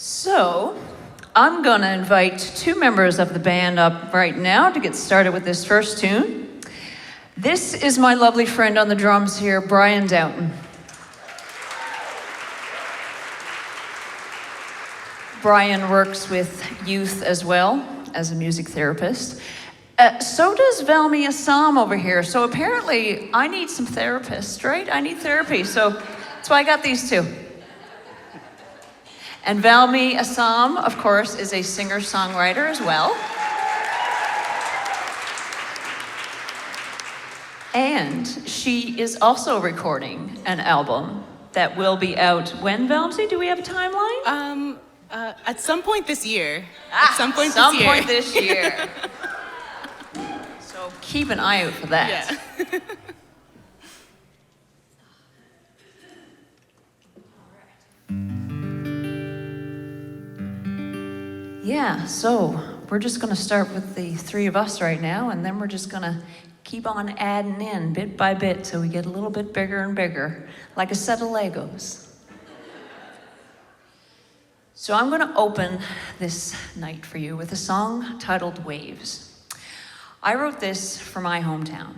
So, I'm gonna invite two members of the band up right now to get started with this first tune. This is my lovely friend on the drums here, Brian Downton. Brian works with youth as well as a music therapist. So does Valmy Assam over here. So apparently I need some therapists, right? I need therapy, so that's why I got these two. And Valmy Assam, of course, is a singer-songwriter as well. And she is also recording an album that will be out when, Valmy? Do we have a timeline? At some point this year. Some point this year. So keep an eye out for that. Yeah. Yeah, so we're just gonna start with the three of us right now, and then we're just gonna keep on adding in bit by bit till we get a little bit bigger and bigger, like a set of Legos. So I'm gonna open this night for you with a song titled Waves. I wrote this for my hometown.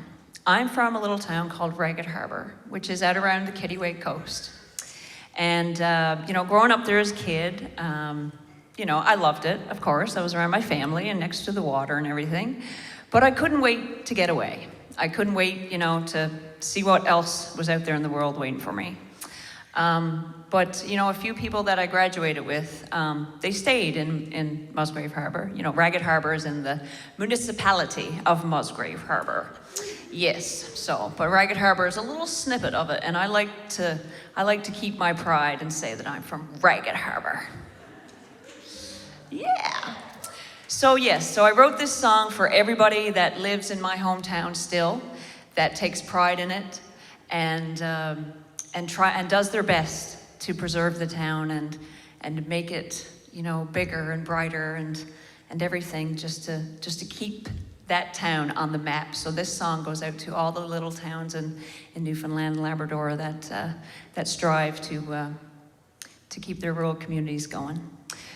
I'm from a little town called Ragged Harbour, which is out around the Kittiwake coast. And, growing up there as a kid, I loved it, of course. I was around my family and next to the water and everything. But I couldn't wait to get away. I couldn't wait, to see what else was out there in the world waiting for me. But a few people that I graduated with, they stayed in Musgrave Harbour. Ragged Harbour is in the municipality of Musgrave Harbour. Yes, but Ragged Harbour is a little snippet of it, and I like to keep my pride and say that I'm from Ragged Harbour. Yeah. So I wrote this song for everybody that lives in my hometown still, that takes pride in it, and does their best to preserve the town and make it, bigger and brighter and everything, just to keep that town on the map. So this song goes out to all the little towns in Newfoundland and Labrador that strive to keep their rural communities going.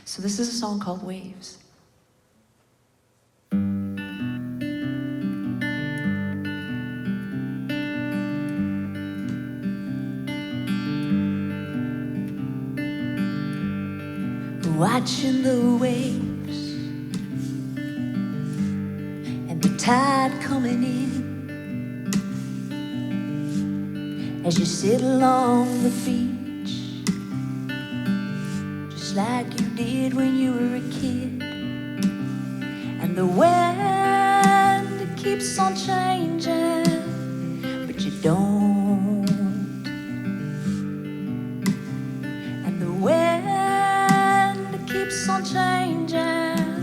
So this is a song called Waves. Watching the waves and the tide coming in as you sit along the beach, just like you did when you were a kid. And the wind, it keeps on changing, but you don't. And the wind, it keeps on changing,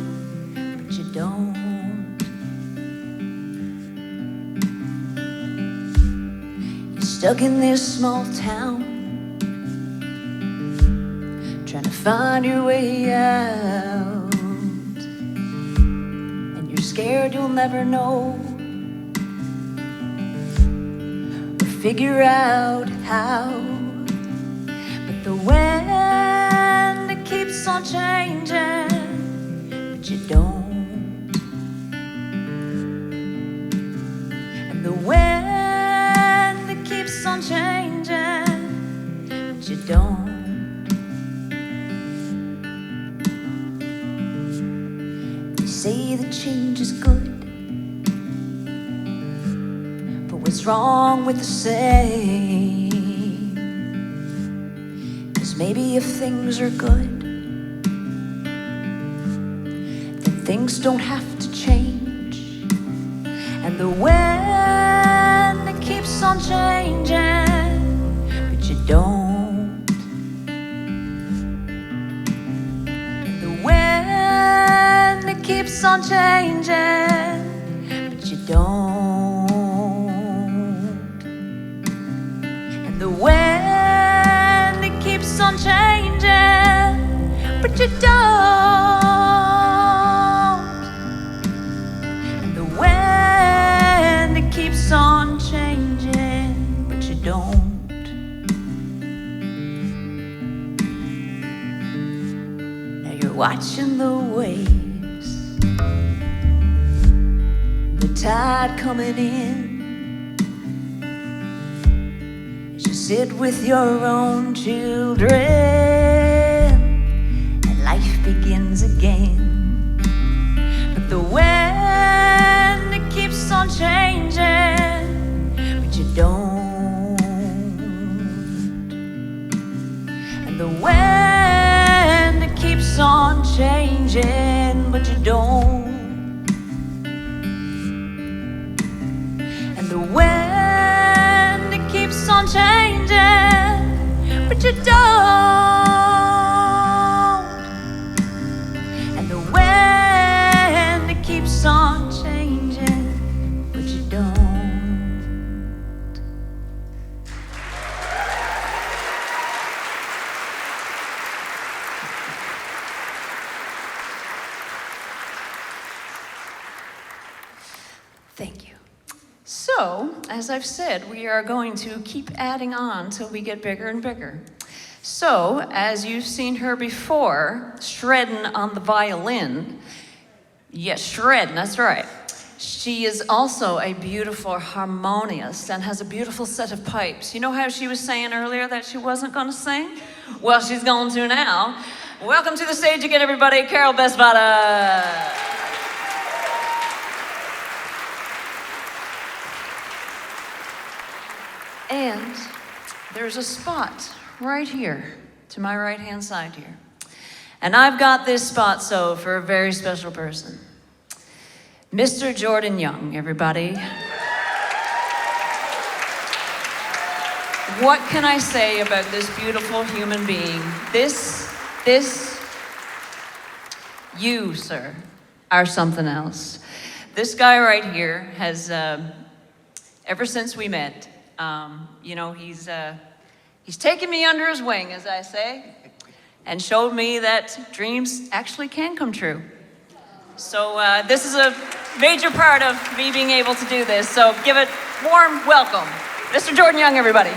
but you don't. You're stuck in this small town, trying to find your way out, and you're scared you'll never know or figure out how. But the wind, it keeps on changing, but you don't. And the wind, it keeps on changing, but you don't. Say the change is good, but what's wrong with the same? 'Cause maybe if things are good, then things don't have to change. And the wind, it keeps on changing, but you don't. Keeps on changing, but you don't. And the wind, it keeps on changing, but you don't. And the wind, it keeps on changing, but you don't. watching the waves, the tide coming in, as you sit with your own children, and life begins again. But the wind, it keeps on changing, but you don't. And the wind, it keeps on changing, but you don't. And the wind, it keeps on changing, but you don't. And the wind, it keeps on changing, but you don't. Thank you. So, as I've said, we are going to keep adding on till we get bigger and bigger. So, as you've seen her before, shredding on the violin. Yes, shredding, that's right. She is also a beautiful harmonious and has a beautiful set of pipes. You know how she was saying earlier that she wasn't going to sing? Well, she's going to now. Welcome to the stage again, everybody, Carole Bestvater. And there's a spot right here, to my right-hand side here. And I've got this spot so for a very special person. Mr. Jordan Young, everybody. What can I say about this beautiful human being? You, sir, are something else. This guy right here has, ever since we met, you know, he's taken me under his wing, as I say, and showed me that dreams actually can come true. So this is a major part of me being able to do this. So give it warm welcome, Mr. Jordan Young, everybody.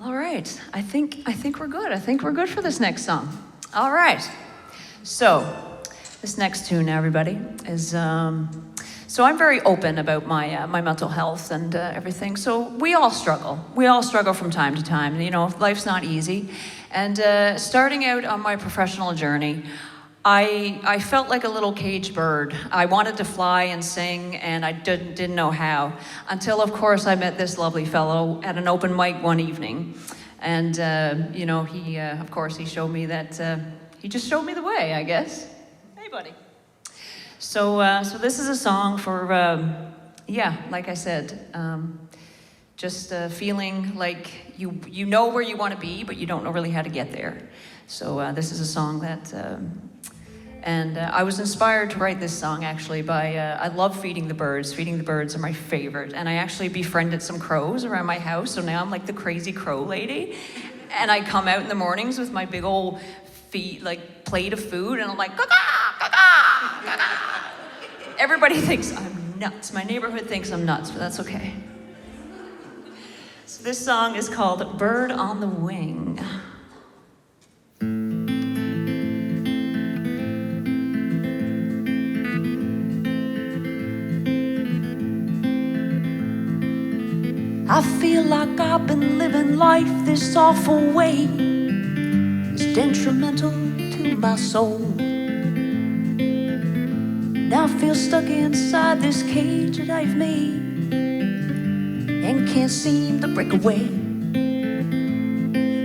All right, I think we're good. I think we're good for this next song. All right, so. This next tune, everybody, is, so I'm very open about my mental health and everything. So we all struggle. We all struggle from time to time. You know, life's not easy. And starting out on my professional journey, I felt like a little caged bird. I wanted to fly and sing, and I didn't know how. Until, of course, I met this lovely fellow at an open mic one evening. And, you know, he, of course, he showed me that, he just showed me the way, I guess. Buddy. So this is a song for, yeah, like I said, just feeling like you know where you want to be, but you don't know really how to get there. So this is a song that, and I was inspired to write this song actually by, I love feeding the birds. Feeding the birds are my favorite. And I actually befriended some crows around my house, so now I'm like the crazy crow lady. And I come out in the mornings with my big old like plate of food, and I'm like, caw, caw, caw, caw. Everybody thinks I'm nuts. My neighborhood thinks I'm nuts, but that's okay. So this song is called Bird on the Wing. I feel like I've been living life this awful way. It's detrimental to my soul. Now I feel stuck inside this cage that I've made and can't seem to break away.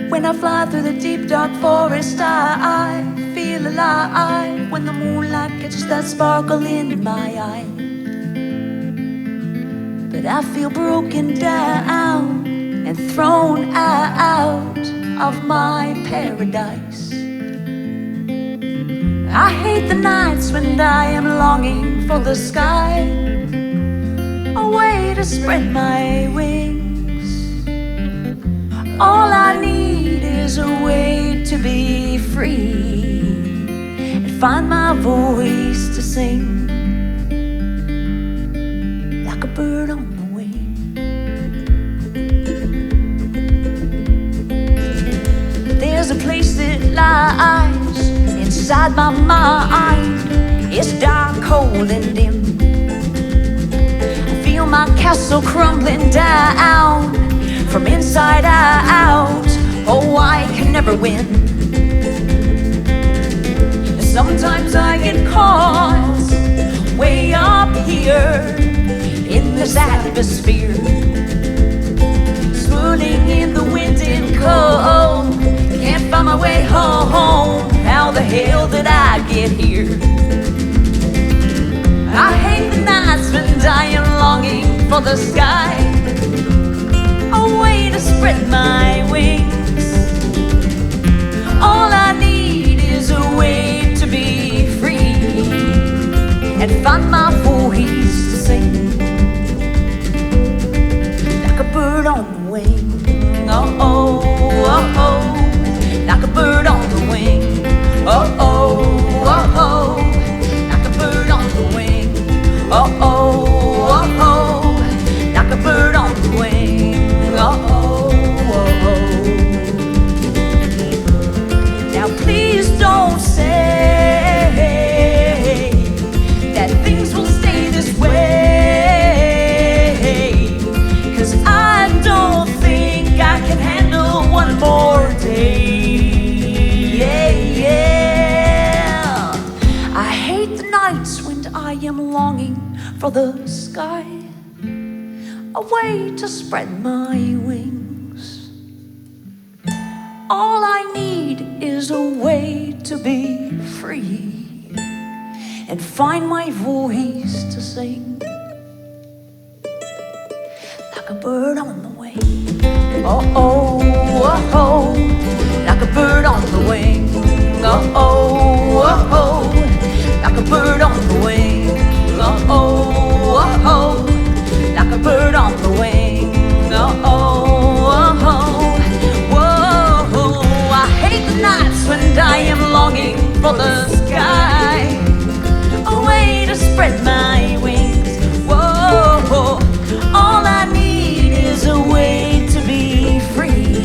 When I fly through the deep dark forest, I feel alive. When the moonlight catches that sparkle in my eye, but I feel broken down and thrown out of my paradise. I hate the nights when I am longing for the sky, a way to spread my wings. All I need is a way to be free and find my voice to sing like a bird on the wing. eyes, inside my mind, it's dark, cold, and dim. I feel my castle crumbling down from inside out. Oh, I can never win. Sometimes I get caught way up here in this atmosphere, swirling in the wind and cold. Can't find my way home. How the hell did I get here? I hate the nights when I am longing for the sky, a way to spread my wings. All I need is a way to be free and find my voice to sing, like a bird on the wing. Oh, oh, oh, oh, like a bird on the wing. Oh, oh, oh, oh, like a bird on the wing. Oh, oh, oh, oh, like a bird on the wing. Oh, oh, oh, oh. Now please don't say that things will stay this way, 'cause I don't think I can handle one more day. Yeah, yeah. I hate the nights when I am longing for the sky, a way to spread my wings. All I need is a way to be free and find my voice to sing, like a bird on the wing. Oh, oh, oh, oh, like a bird on the wing. Oh, oh, oh, oh, like a bird on the wing. Oh, oh, oh, oh, like a bird on the wing. Oh, oh, oh, oh, whoa. I hate the nights when I am longing for the sky, a way to spread my wings. Whoa, all I need is a way to be free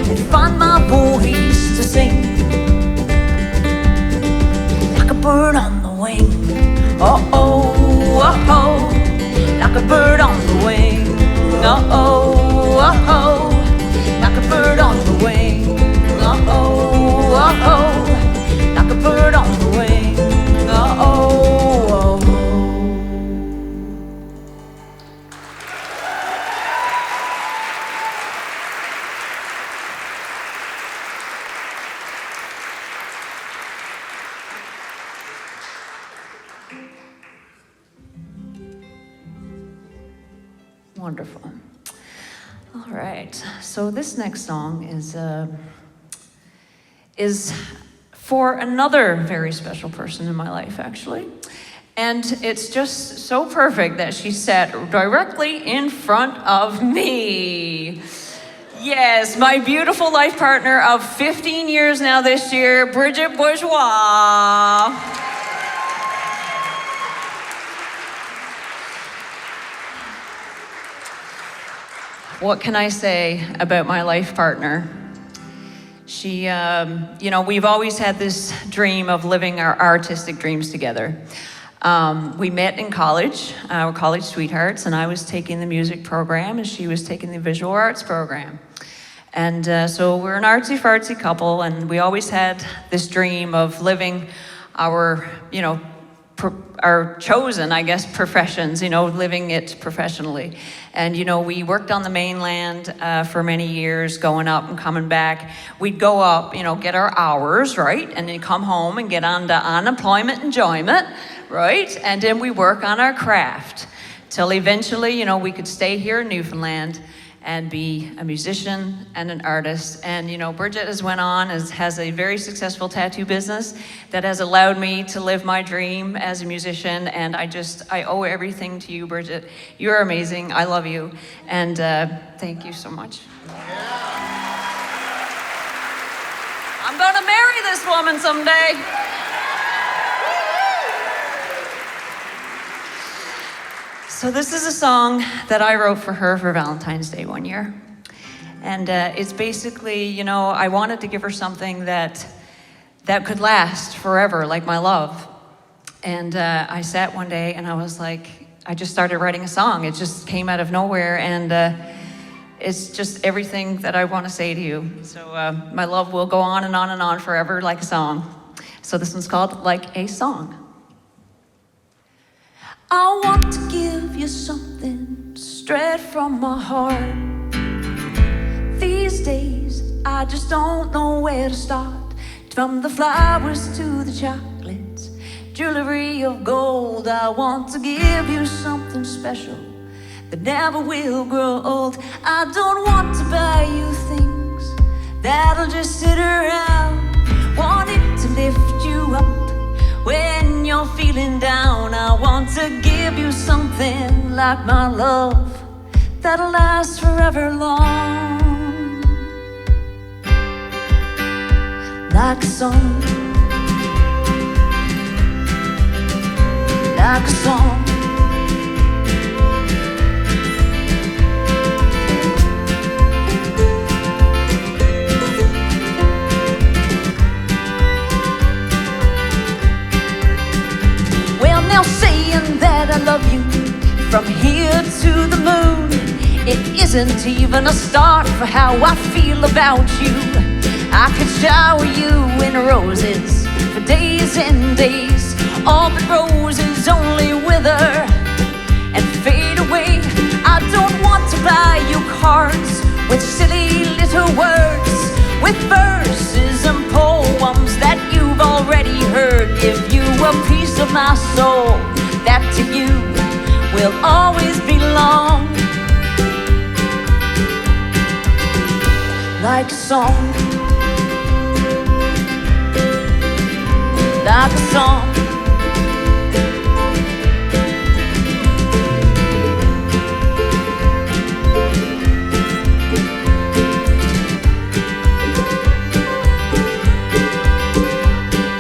and find my voice to sing, like a bird on the wing. Oh, oh, oh, oh, like a bird on the wing. Oh, oh, oh, oh, like a bird on the wing. Oh, oh, oh, oh, like a bird on the wing. Oh, oh, oh, oh. Wonderful. All right. So this next song is for another very special person in my life, actually. And it's just so perfect that she sat directly in front of me. Yes, my beautiful life partner of 15 years now this year, Bridget Bourgeois. What can I say about my life partner? She, we've always had this dream of living our artistic dreams together. We met in college, we're college sweethearts, and I was taking the music program and she was taking the visual arts program. And so we're an artsy-fartsy couple, and we always had this dream of living our, our chosen, I guess, professions, living it professionally. And, we worked on the mainland for many years, going up and coming back. We'd go up, get our hours, right? And then come home and get on to unemployment enjoyment, right? And then we work on our craft till eventually, we could stay here in Newfoundland and be a musician and an artist. And Bridget has went on, has a very successful tattoo business that has allowed me to live my dream as a musician. And I owe everything to you, Bridget. You're amazing. I love you. And thank you so much. I'm gonna marry this woman someday. So this is a song that I wrote for her for Valentine's Day one year. And it's basically, you know, I wanted to give her something that could last forever, like my love. And I sat one day and I was like, I just started writing a song. It just came out of nowhere, and it's just everything that I want to say to you. So my love will go on and on and on forever like a song. So this one's called Like a Song. I want to give you something straight from my heart. These days, I just don't know where to start. From the flowers to the chocolates, jewelry of gold, I want to give you something special that never will grow old. I don't want to buy you things that'll just sit around. Want it to lift you up when you're feeling down. I want to give you something like my love that'll last forever long. Like a song, like a song. Well, now saying that I love you from here to the moon, it isn't even a start for how I feel about you. I could shower you in roses for days and days. All but roses only wither and fade away. I don't want to buy you cards with silly little words, with verses and poems that you've already heard. Give you a piece of my soul that to you will always belong. Like a song, like a song.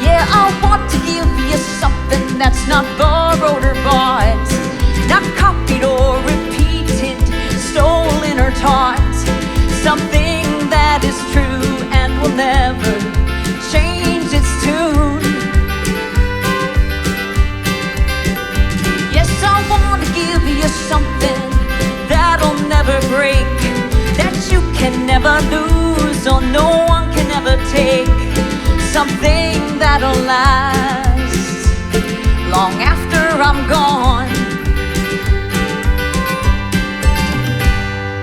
Yeah, I want to give you something that's not borrowed or bought, not copied or repeated, stolen or taught. Something that is true and will never change its tune. Yes, I want to give you something that'll never break, that you can never lose or no one can ever take. Something that'll last long after I'm gone.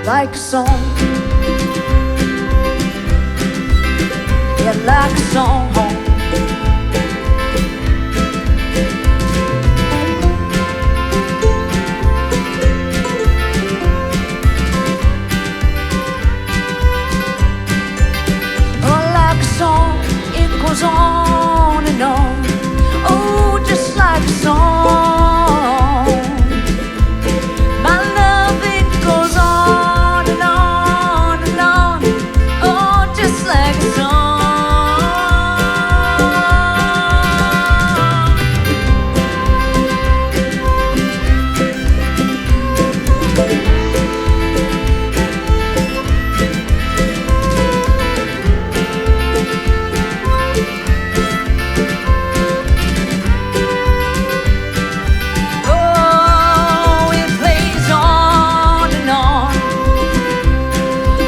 Like a song, yeah, like a song. Oh, like a song, it goes on and on. Oh, just like a song. My love, it goes on and on and on. Oh, just like a song. Oh, it plays on and on.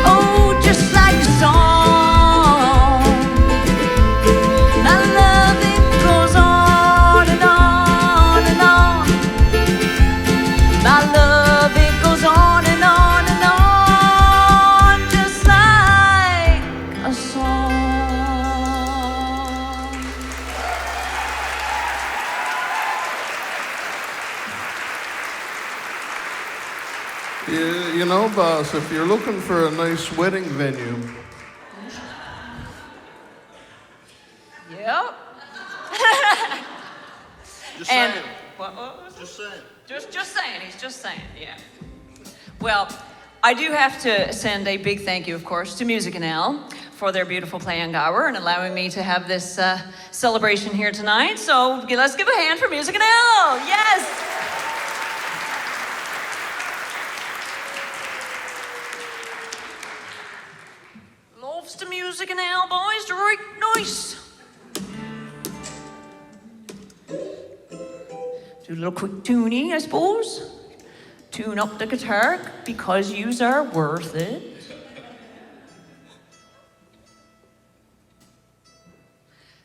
Oh, just like a song. My love, it goes on and on and on. My love, it goes on and on and on, just like a song. You know, boss, if you're looking for a nice wedding venue, Yep. Just And saying. what was it? Just saying. Just saying, he's just saying, yeah. Well, I do have to send a big thank you, of course, to Music and L for their beautiful play on Gower and allowing me to have this celebration here tonight. So let's give a hand for Music and L. Yes. canal, boys, to right nice. Do a little quick tuning, I suppose. Tune up the guitar because yous are worth it.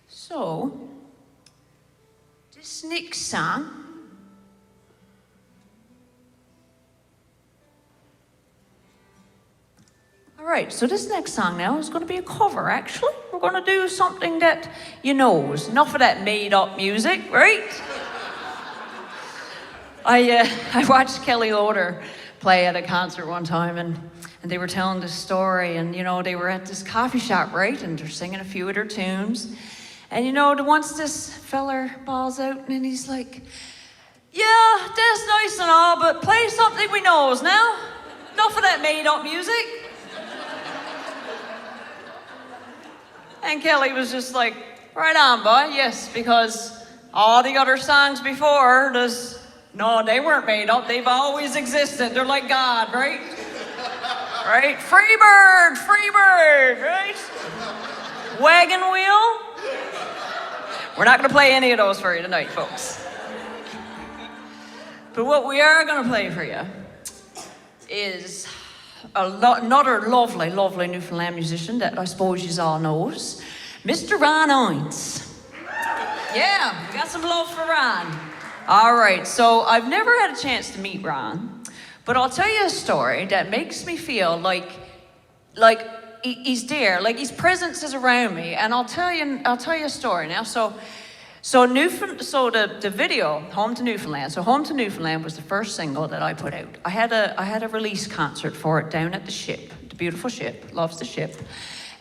So, this next song all right, so this next song now is going to be a cover, actually. We're going to do something that you knows. Enough of that made-up music, right? I watched Kelly Loader play at a concert one time, and they were telling this story, and, you know, they were at this coffee shop, right? And they're singing a few of their tunes. And, you know, once this feller balls out, and he's like, yeah, that's nice and all, but play something we knows now. Enough of that made-up music. And Kelly was just like, right on, boy, yes, because all the other songs before, no, they weren't made up, they've always existed. They're like God, right? Right? Free bird, right? Wagon wheel. We're not going to play any of those for you tonight, folks. But what we are going to play for you is another lovely, lovely Newfoundland musician that I suppose you all knows, Mr. Ron Hynes. Yeah, we got some love for Ron. All right, so I've never had a chance to meet Ron, but I'll tell you a story that makes me feel like he's there, like his presence is around me, and I'll tell you a story now. So the video, Home to Newfoundland. So Home to Newfoundland was the first single that I put out. I had a release concert for it down at the ship, the beautiful ship, loves the ship.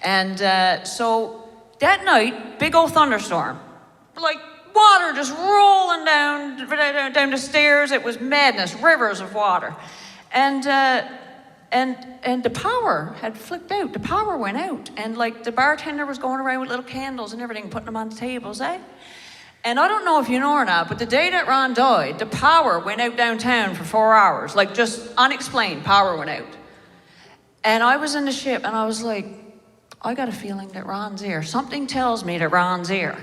And so that night, big old thunderstorm, like water just rolling down the stairs. It was madness, rivers of water. And the power had flicked out. The power went out. And like the bartender was going around with little candles and everything, putting them on the tables, eh? And I don't know if you know or not, but the day that Ron died, the power went out downtown for 4 hours. Like, just unexplained, power went out. And I was in the ship, and I was like, I got a feeling that Ron's here. Something tells me that Ron's here.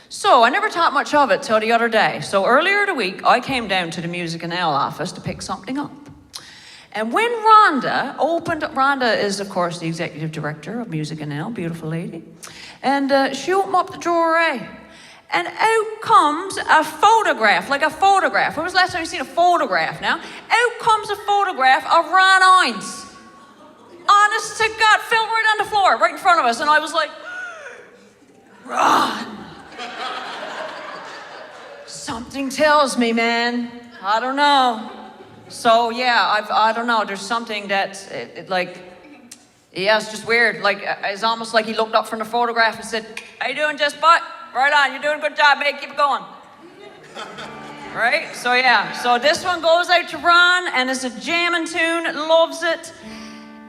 So I never thought much of it till the other day. So earlier the week, I came down to the Music NL office to pick something up. And when Rhonda is, of course, the executive director of Music NL, beautiful lady. And she opened up the drawer, and out comes a photograph, like a photograph. When was the last time you seen a photograph now? Out comes a photograph of Ron Hynes. Honest to God, fell right on the floor, right in front of us. And I was like, Ron. Something tells me, man. I don't know. So yeah, I don't know. There's something that's yeah, it's just weird. Like, it's almost like he looked up from the photograph and said, how you doing, Jess Butt? Right on, you're doing a good job, mate. Keep it going. Right? So yeah, so this one goes out to Ron, and it's a jamming tune. Loves it.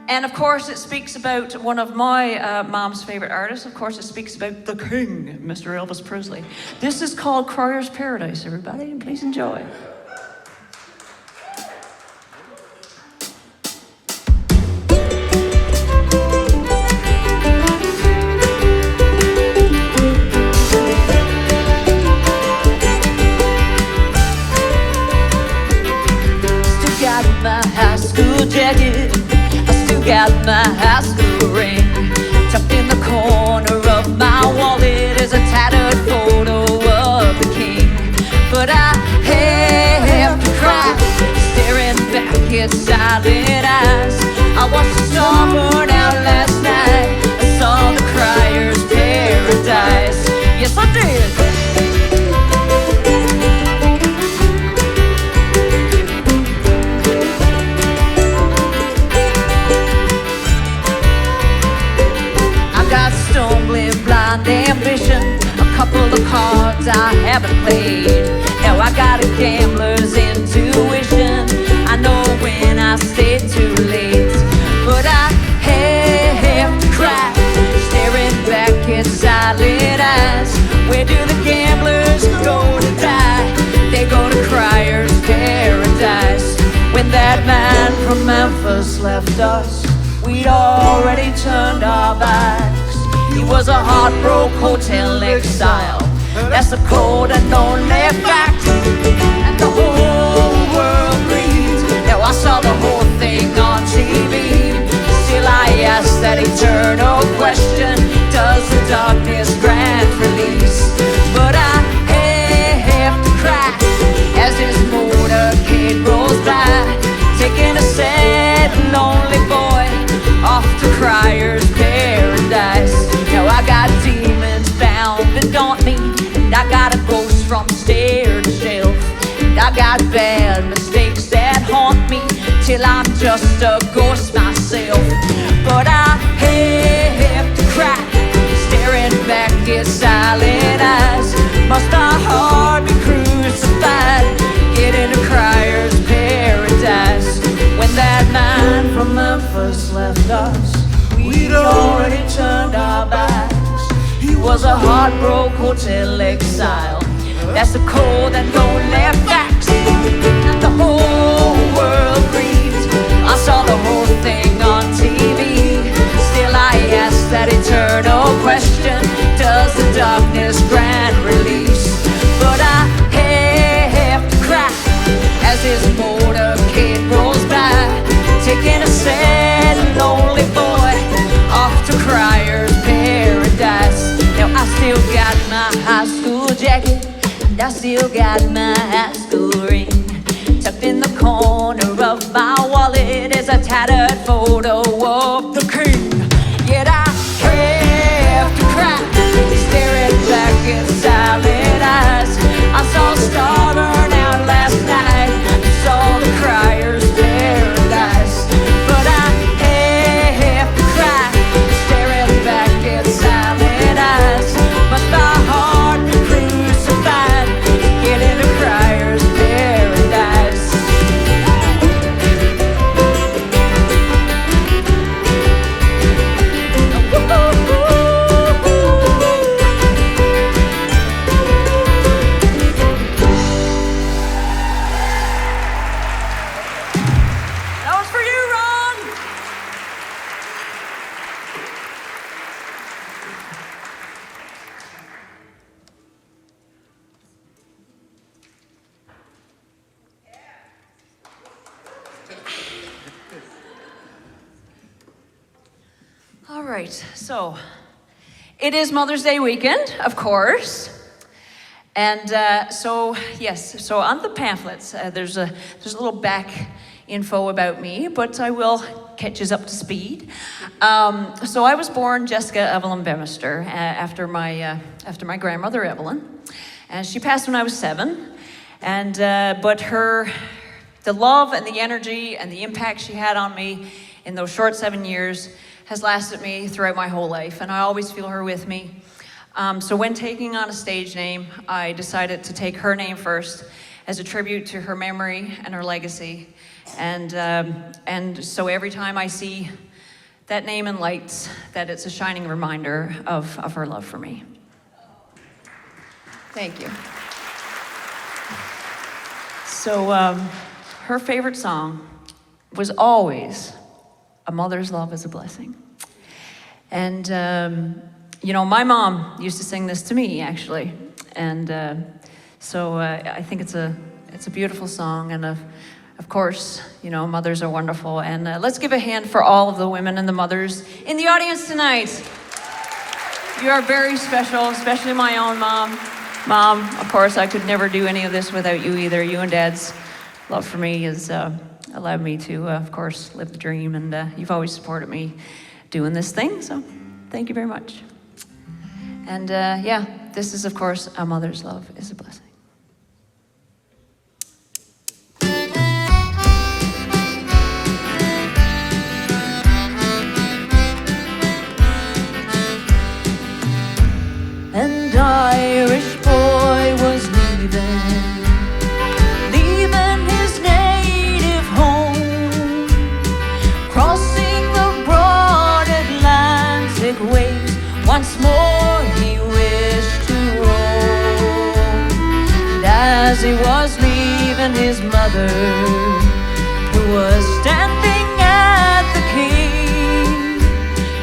And of course, it speaks about one of my mom's favorite artists. Of course, it speaks about the king, Mr. Elvis Presley. This is called Crier's Paradise, everybody, and please enjoy. Jacket. I still got my high school ring. Tucked in the corner of my wallet is a tattered photo of the king. But I have to cry, staring back at silent eyes. I watched the star burn out last night. I saw the Crier's Paradise. Yes, I did. Ambition, a couple of cards I haven't played. Now I got a gambler's intuition. I know when I stay too late. But I have to cry, staring back at silent eyes. Where do the gamblers go to die? They go to Crier's Paradise. When that man from Memphis left us, we'd already turned our backs. He was a heartbroken hotel exile. That's the cold and lonely fact. And the whole world grieves. Now I saw the whole thing on TV. Still I ask that eternal question, does the darkness grant release? But I have to cry as this motorcade rolls by, taking a sad and lonely boy off to Cryer's paradise. Now I got demons bound to daunt me, and I got a ghost from stair to shelf, and I got bad mistakes that haunt me till I'm just a ghost myself. But I have to cry, staring back at silent eyes. Must my heart be crucified, getting to Cryer's paradise? When that man from Memphis left us, we'd already turned our backs. He was a heartbroken hotel exile. That's the cold and lonely facts. And the whole world grieves. I saw the whole thing on TV. Still I ask that eternal question, does the darkness grant release? But I have to cry as his motorcade rolls by, taking a sad and lonely boy off to Cryer's paradise. Now I still got my high school jacket, and I still got my high school ring, tucked in the corner of my wallet is a tattered photo of the king. Yet I have to cry, staring back in silent eyes. I saw a star burn out last night, saw the Cryer's paradise. But I have to cry, staring back in silent eyes. Must my heart be crucified, get into Cryer's paradise? That was for you, Ron! All right, so it is Mother's Day weekend, of course. And so on the pamphlets, there's a little back info about me, but I will catch us up to speed. So I was born Jessica Evelyn Bemister after my grandmother Evelyn, and she passed when I was 7. And but the love and the energy and the impact she had on me in those short 7 years has lasted me throughout my whole life, and I always feel her with me. So when taking on a stage name, I decided to take her name first as a tribute to her memory and her legacy. And so every time I see that name in lights, that it's a shining reminder of her love for me. Thank you. So her favorite song was always "A Mother's Love is a Blessing." And my mom used to sing this to me, actually. And so I think it's a beautiful song, and of course, mothers are wonderful. And let's give a hand for all of the women and the mothers in the audience tonight. You are very special, especially my own mom. Mom, of course, I could never do any of this without you either. You and Dad's love for me has allowed me to, of course, live the dream, and you've always supported me doing this thing, so thank you very much. And this is, of course, "A Mother's Love is a Blessing." An Irish boy was leaving his native home, crossing the broad Atlantic waves. Once more he wished to roam, and as he was leaving his mother, who was standing at the quay,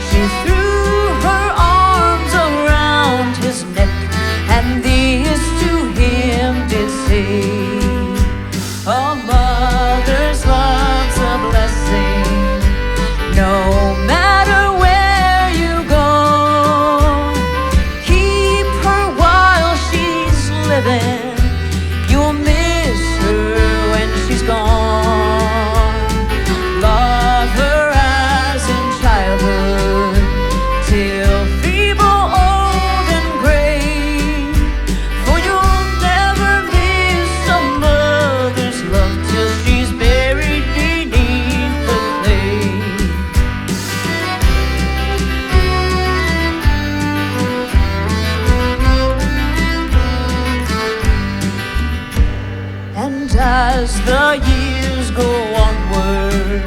she threw her arms go onward.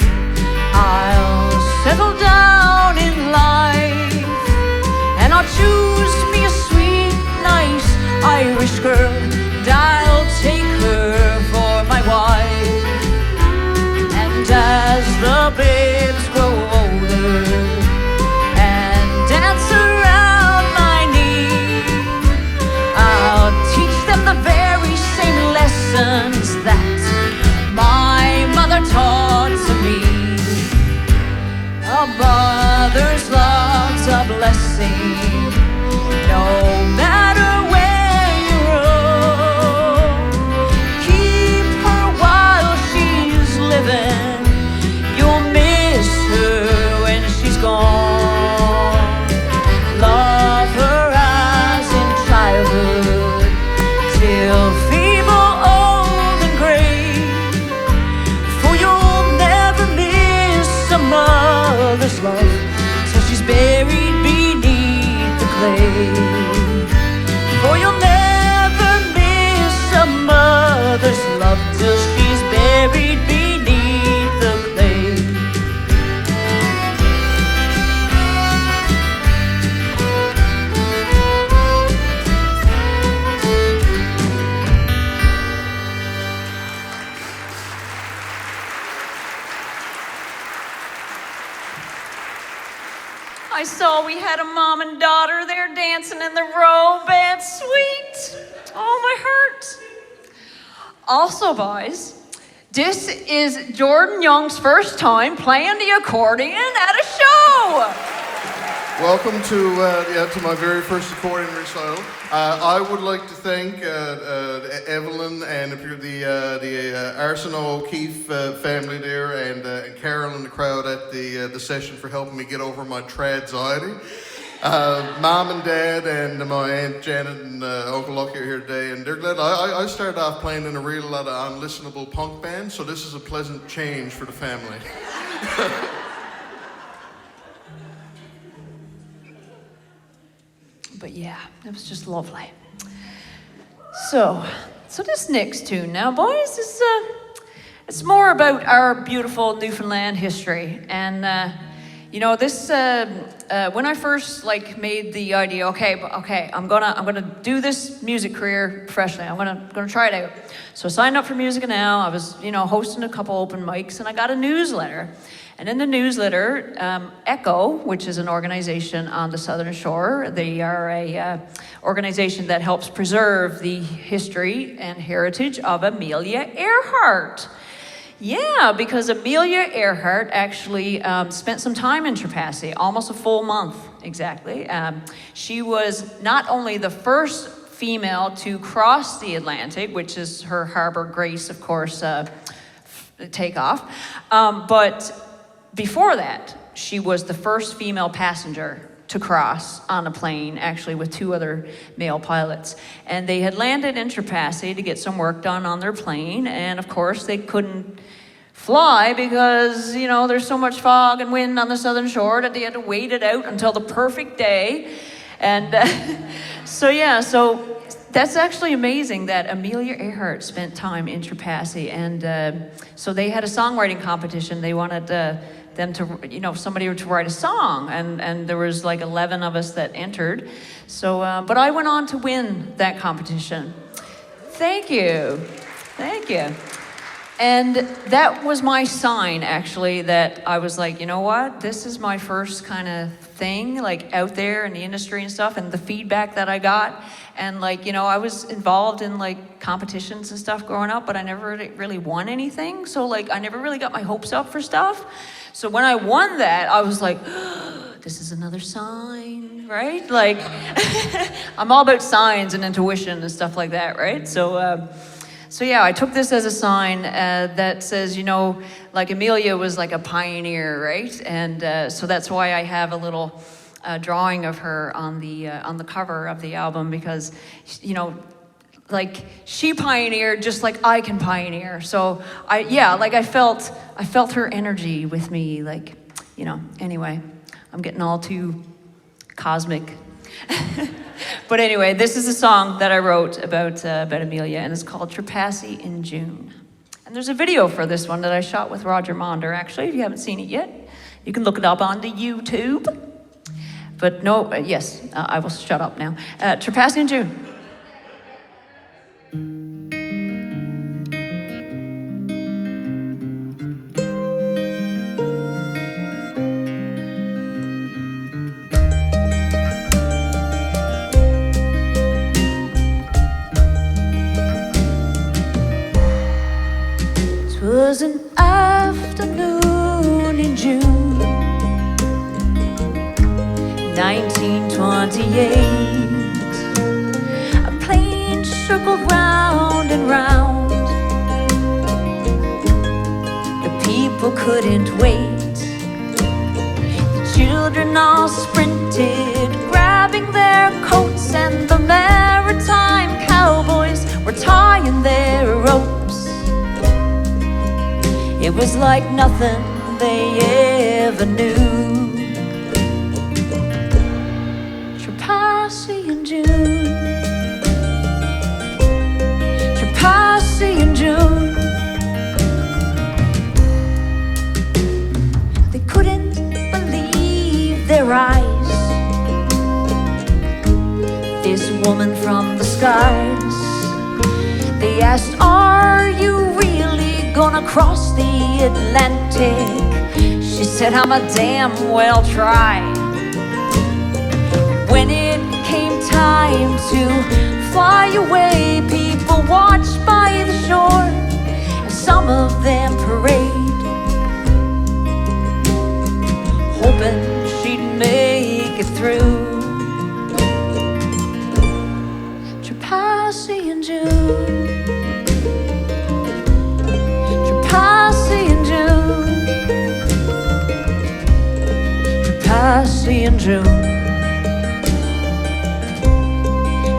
I'll settle down in life, and I'll choose to be a sweet, nice Irish girl, and I'll take her for my wife. And as the babes grow older and dance around my knee, I'll teach them the very same lessons that my mother taught to me. A mother's love's a blessing, no matter where you roam. Keep her while she's living, you'll miss her when she's gone. Love her as in childhood, till feeble, old and gray, for you'll never miss a mother's love till she's buried beneath the clay. For you'll never miss a mother's love till she's buried beneath the clay. I saw we had a mom and daughter there dancing in the robe, and sweet. Oh, my heart. Also, boys, this is Jordan Young's first time playing the accordion at a show. Welcome to my very first accordion recital. I would like to thank Evelyn and the Arsenault O'Keefe family there, and Carole and the crowd at the session for helping me get over my trad-anxiety. Mom and Dad and my Aunt Janet and Uncle Lucky are here today, and they're glad. I started off playing in a real lot of unlistenable punk band, so this is a pleasant change for the family. But yeah, it was just lovely. So this next tune now, boys, is it's more about our beautiful Newfoundland history. And you know, this when I first made the idea, okay, I'm gonna do this music career professionally. I'm gonna try it out. So I signed up for Music Now. I was hosting a couple open mics, and I got a newsletter. And in the newsletter, ECHO, which is an organization on the Southern Shore, they are a organization that helps preserve the history and heritage of Amelia Earhart. Yeah, because Amelia Earhart actually spent some time in Trepassey, almost a full month, exactly. She was not only the first female to cross the Atlantic, which is her Harbor Grace, of course, takeoff, but before that, she was the first female passenger to cross on a plane, actually with two other male pilots. And they had landed in Trepassey to get some work done on their plane, and of course they couldn't fly because, there's so much fog and wind on the Southern Shore that they had to wait it out until the perfect day. And so that's actually amazing that Amelia Earhart spent time in Trepassey. And so they had a songwriting competition. They wanted them to, somebody to write a song. And there was 11 of us that entered. So, but I went on to win that competition. Thank you. And that was my sign, actually, that I was like, you know what? This is my first kind of thing, out there in the industry and stuff, and the feedback that I got. And, I was involved in, competitions and stuff growing up, but I never really won anything. So, I never really got my hopes up for stuff. So when I won that, I was like, this is another sign, right? I'm all about signs and intuition and stuff like that, right? So yeah, I took this as a sign that says, Amelia was like a pioneer, right? And so that's why I have a little drawing of her on the cover of the album, because, she pioneered just like I can pioneer. So I felt her energy with me, anyway, I'm getting all too cosmic. But anyway, this is a song that I wrote about Amelia, and it's called Trepassey in June. And there's a video for this one that I shot with Roger Monder, actually, if you haven't seen it yet. You can look it up on the YouTube. But no, yes, I will shut up now. Trepassey In June. Was an afternoon in June 1928. A plane circled round and round. The people couldn't wait. The children all sprinted, grabbing their coats, and the maritime cowboys were tying their ropes. It was like nothing they ever knew. Trepassey In June. Trepassey In June. They couldn't believe their eyes. This woman from the skies. They asked, "Are you really gonna cross the Atlantic?" She said, "I'm a damn well try." When it came time to fly away, people watched by the shore, and some of them parade, hoping she'd make it through. Trepassey In June. Trepassey In June. Trepassey In June.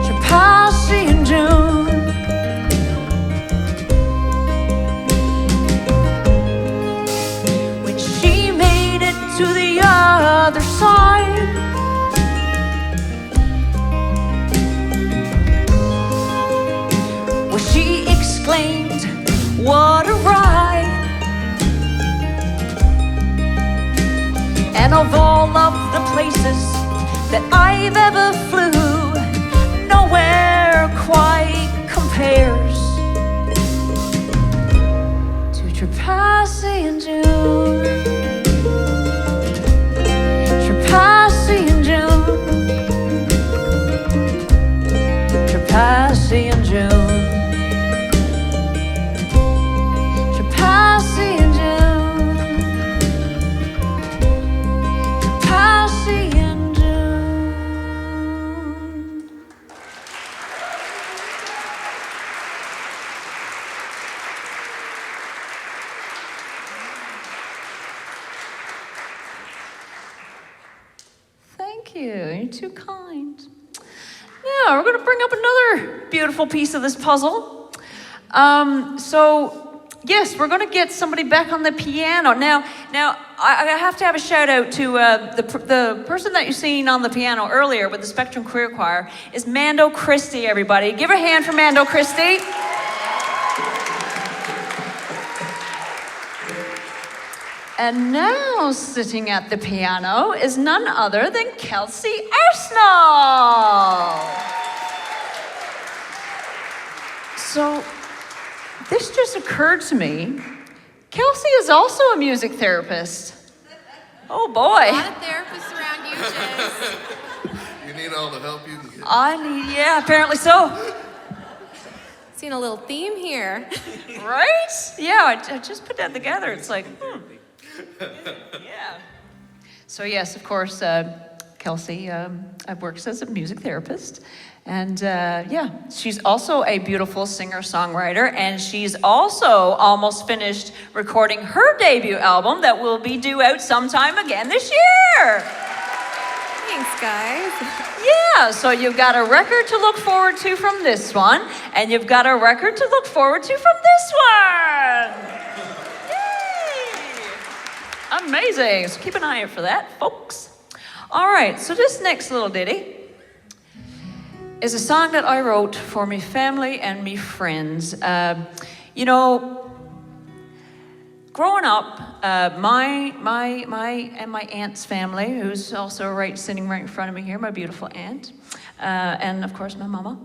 Trepassey In June. When she made it to the other side, well, she exclaimed, "What a ride!" And of all of the places that I've ever flew, nowhere quite compares to Trepassey In June. Trepassey In June. Trepassey In June. Trepassey In June. Trepassey In June. Thank you. You're too kind. Now we're going to bring up another beautiful piece of this puzzle. Yes, we're going to get somebody back on the piano. Now, I have to have a shout out to the person that you've seen on the piano earlier with the Spectrum Queer Choir is Mando Christie, everybody. Give a hand for Mando Christie. And now sitting at the piano is none other than Kelsey Arsenault. So, this just occurred to me. Kelsey is also a music therapist. Oh boy. A lot of therapists around you, Jess. You need all the help you can get. Yeah, apparently so. Seen a little theme here. Right? Yeah, I just put that together. It's like, Yeah. So yes, of course, Kelsey works as a music therapist. And she's also a beautiful singer-songwriter, and she's also almost finished recording her debut album that will be due out sometime again this year. Thanks, guys. Yeah, so you've got a record to look forward to from this one, and you've got a record to look forward to from this one. Yay! Amazing. So keep an eye out for that, folks. All right, so this next little ditty is a song that I wrote for me family and me friends. growing up, my aunt's family, who's also sitting right in front of me here, my beautiful aunt, and of course my mama.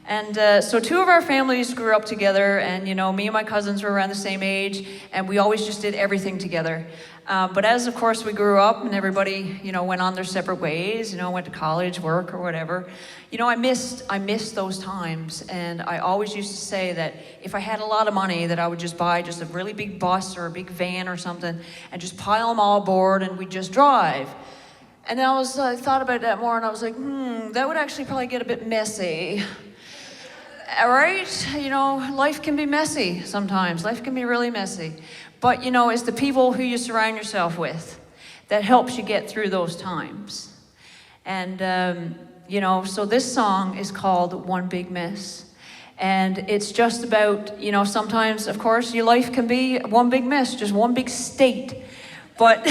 And so two of our families grew up together, and me and my cousins were around the same age, and we always just did everything together. But as of course we grew up and everybody, went on their separate ways, went to college, work, or whatever, I missed those times. And I always used to say that if I had a lot of money, that I would just buy just a really big bus or a big van or something and just pile them all aboard and we'd just drive. And then I thought about that more and I was like, that would actually probably get a bit messy. All right, life can be messy sometimes. Life can be really messy. But, it's the people who you surround yourself with that helps you get through those times. And, so this song is called One Big Miss. And it's just about, sometimes, of course, your life can be one big miss, just one big state. But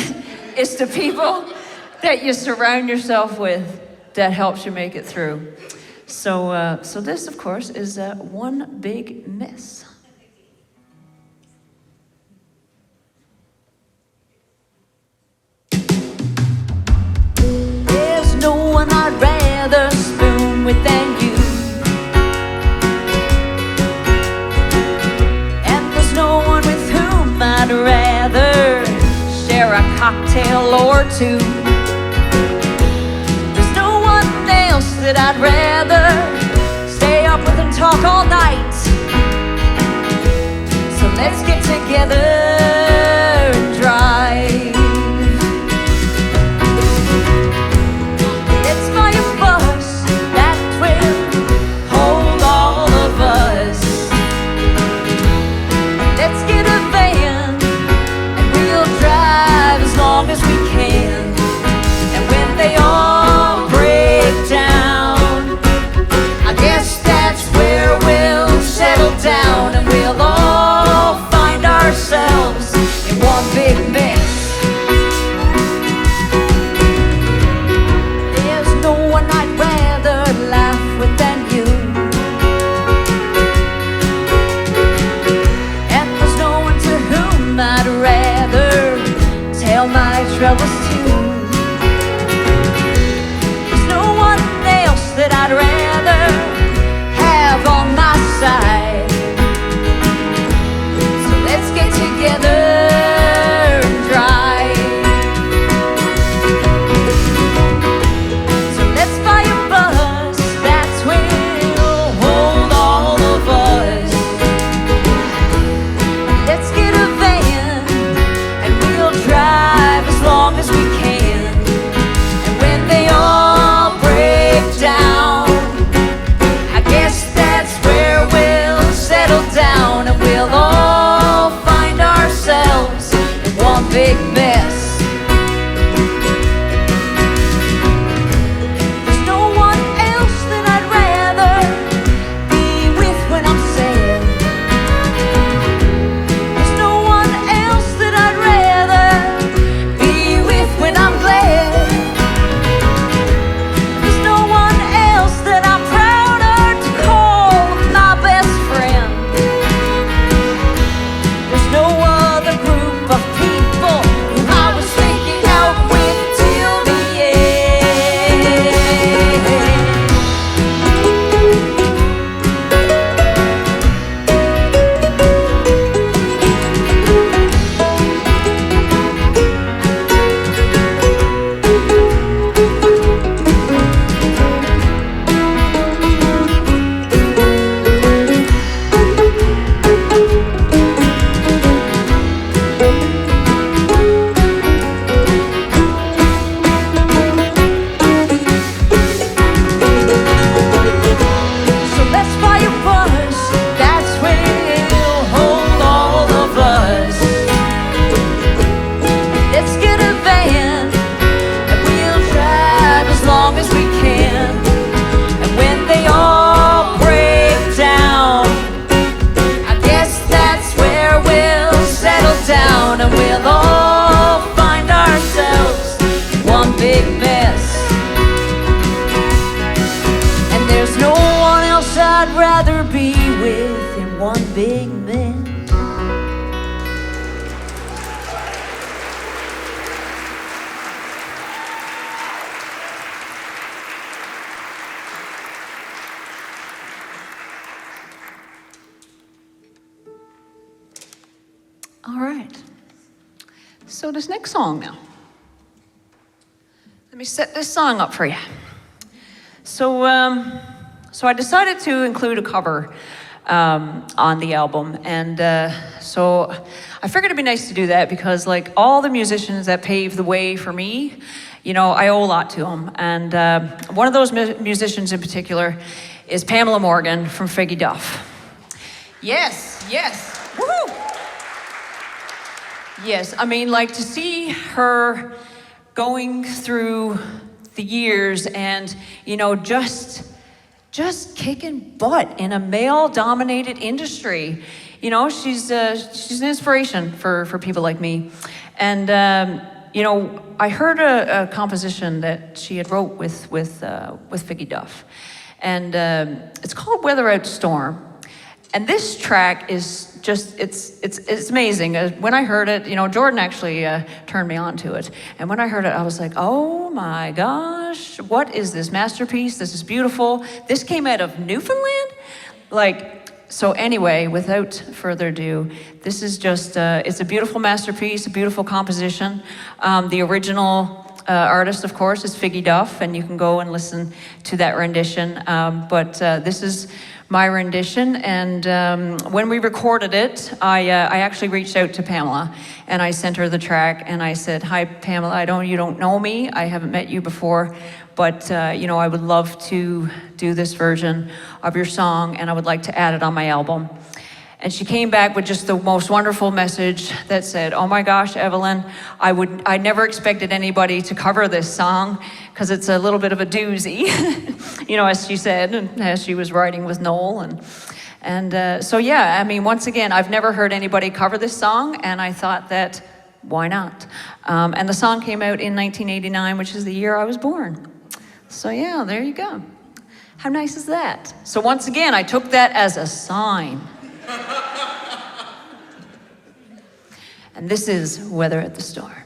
it's the people that you surround yourself with that helps you make it through. So this, of course, is One Big Miss. There's no one I'd rather spoon with than you. And there's no one with whom I'd rather share a cocktail or two. That I'd rather stay up with and talk all night. So let's get together and drive. Let's buy a bus that will hold all of us. Let's get a van and we'll drive as long as we can. And when they all break down, down and we'll all find ourselves in one big mess. There's no one I'd rather laugh with than you. And there's no one to whom I'd rather tell my troubles to. There's no one else that I'd rather have on my side. Together and drive. So let's buy a bus that will hold all of us. Let's get a van and we'll drive as long as we can. All right. So this next song now. Let me set this song up for you. So I decided to include a cover on the album, and so I figured it'd be nice to do that because, like, all the musicians that paved the way for me, you know, I owe a lot to them. And one of those musicians in particular is Pamela Morgan from Figgy Duff. Yes, yes, woohoo! Yes, I mean, like, to see her going through the years and, you know, just kicking butt in a male-dominated industry. You know, she's an inspiration for people like me. And, you know, I heard a composition that she had wrote with Figgy Duff. And it's called Weather Out Storm. And this track is just, it's amazing. When I heard it, you know, Jordan actually turned me on to it. And when I heard it, I was like, oh my gosh, what is this masterpiece? This is beautiful. This came out of Newfoundland? Like, so anyway, without further ado, this is just, it's a beautiful masterpiece, a beautiful composition. The original artist, of course, is Figgy Duff, and you can go and listen to that rendition. But this is my rendition, and when we recorded it, I actually reached out to Pamela, and I sent her the track, and I said, "Hi, Pamela. You don't know me. I haven't met you before, but you know, I would love to do this version of your song, and I would like to add it on my album." And she came back with just the most wonderful message that said, "Oh my gosh, Evelyn, I never expected anybody to cover this song because it's a little bit of a doozy," you know, as she said, and as she was writing with Noel. And so, yeah, I mean, once again, I've never heard anybody cover this song, and I thought that, why not? And the song came out in 1989, which is the year I was born. So, yeah, there you go. How nice is that? So once again, I took that as a sign. And this is Weather at the Storm.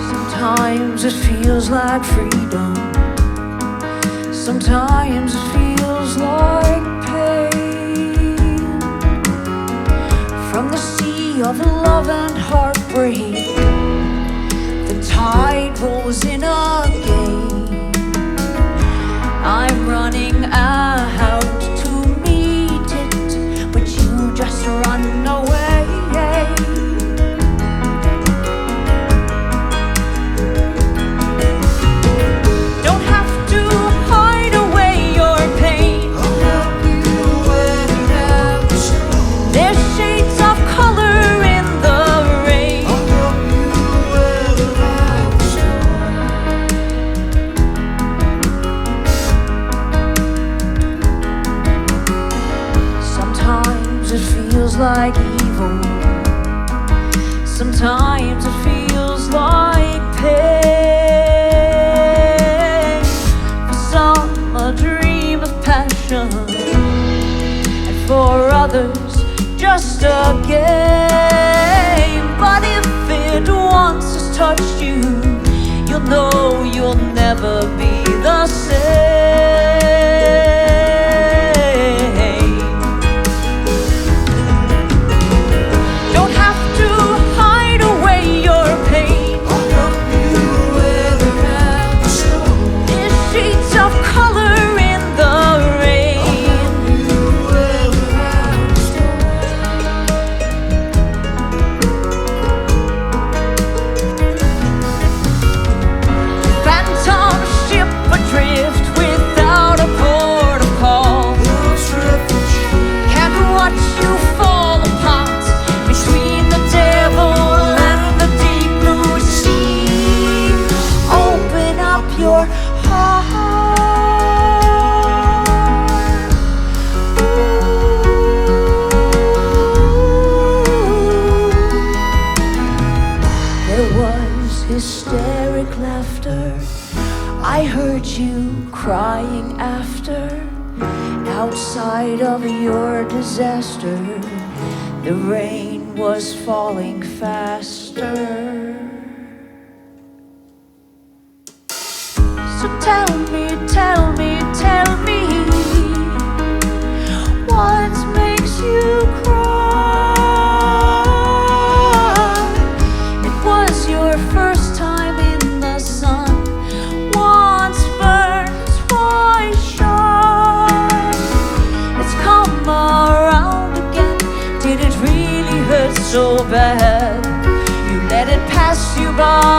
Sometimes it feels like freedom. Sometimes it feels like from the sea of love and heartbreak, the tide rolls in again. I'm running out to meet it, but you just run away. Don't have to hide away your pain. I'll help you weather out the storm. There's shades of color in the rain. I'll help you weather out the storm. Sometimes it feels like evil. Sometimes it feels like pain. For some, a dream of passion, and for others, just a game. But if it once has touched you, you'll know you'll never be the same. Don't have to hide away your pain. I'll help you weather out the storm. There's shades of color in the rain. I'll help you weather out the storm. Phantom ship adrift without a port of call. Lost refugee can't watch you fall apart between the devil and the deep blue sea. Open up your heart. There was hysteric laughter. I heard you crying after. Outside of your disaster, The rain was falling faster. So tell me, tell me, tell me, what makes you cry? It was your first time in the sun, once burned, twice shy. It's come around again. Did it really hurt so bad? You let it pass you by.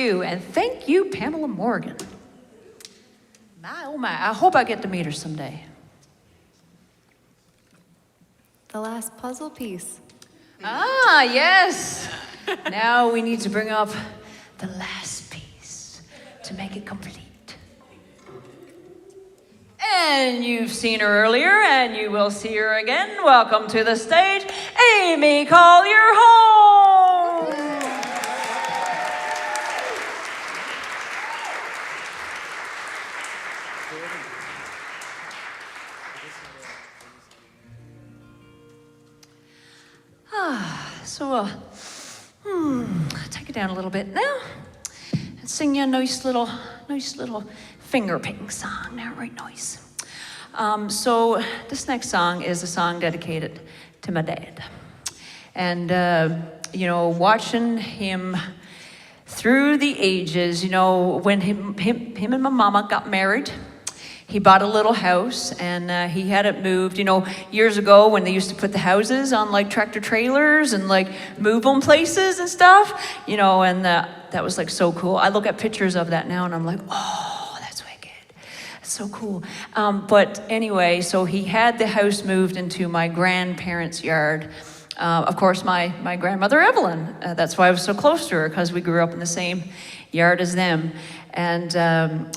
And thank you, Pamela Morgan. My, oh my, I hope I get to meet her someday. The last puzzle piece. Ah, yes. Now we need to bring up the last piece to make it complete. And you've seen her earlier, and you will see her again. Welcome to the stage, Amy Collyer-Holmes. So, take it down a little bit now and sing you a nice little finger picking song now, right nice. So this next song is a song dedicated to my dad. And, you know, watching him through the ages, you know, when him and my mama got married, he bought a little house, and he had it moved, you know, years ago when they used to put the houses on like tractor trailers and like move them places and stuff, you know, and that was like so cool. I look at pictures of that now and I'm like, oh, that's wicked. That's so cool. But anyway, so he had the house moved into my grandparents' yard. Of course, my grandmother, Evelyn, that's why I was so close to her, because we grew up in the same yard as them. And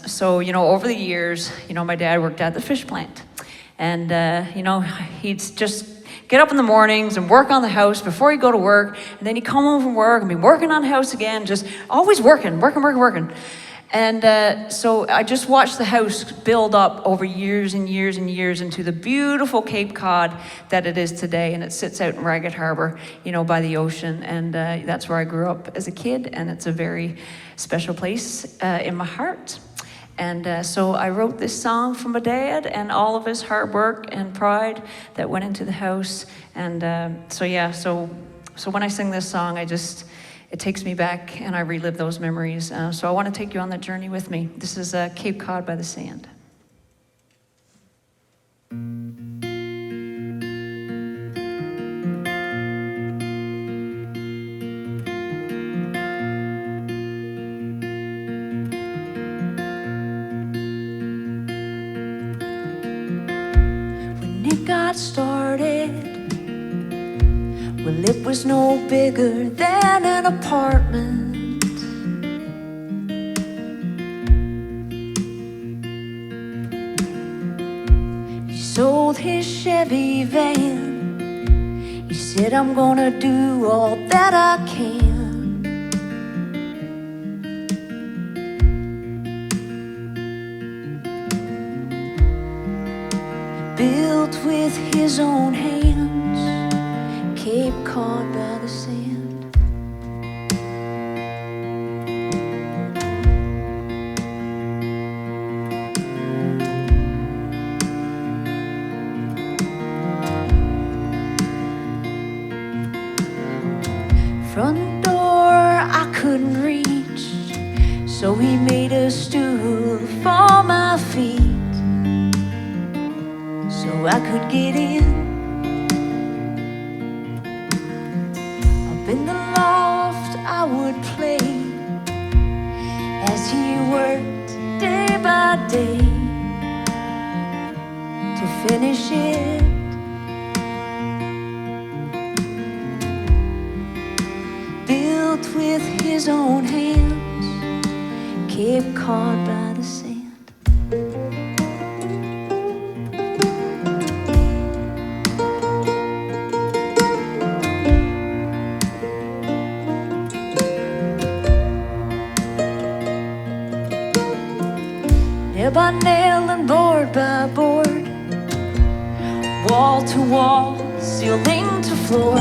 so, you know, over the years, you know, my dad worked at the fish plant. And, you know, he'd just get up in the mornings and work on the house before he'd go to work. And then he'd come home from work and be working on the house again, just always working. And so I just watched the house build up over years and years and years into the beautiful Cape Cod that it is today. And it sits out in Ragged Harbor, you know, by the ocean. And that's where I grew up as a kid. And it's a very special place in my heart. And so I wrote this song for my dad and all of his hard work and pride that went into the house. And so when I sing this song, it takes me back and I relive those memories. So I want to take you on that journey with me. This is Cape Cod by the Sand. When it got started, well, it was no bigger than an apartment. He sold his Chevy van. He said I'm gonna do all that I can. Built with his own hands, Cape Cod by the Sand. Front door I couldn't reach, so he made a stool for my feet, so I could get in. Up in the loft I would play as he worked day by day to finish it. Built with his own hands, Cape Cod by the Sand. Nail by nail and board by board, wall to wall, ceiling to floor.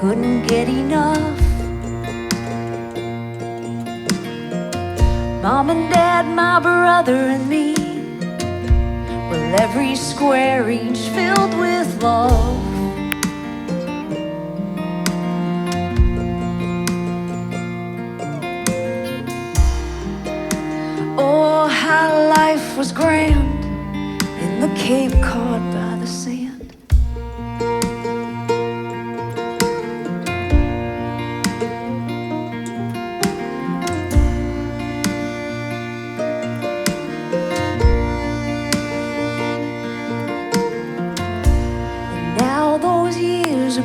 Couldn't get enough. Mom and Dad, my brother and me, well, every square inch filled with love. Oh, how life was grand in the Cape Cod by the Sand.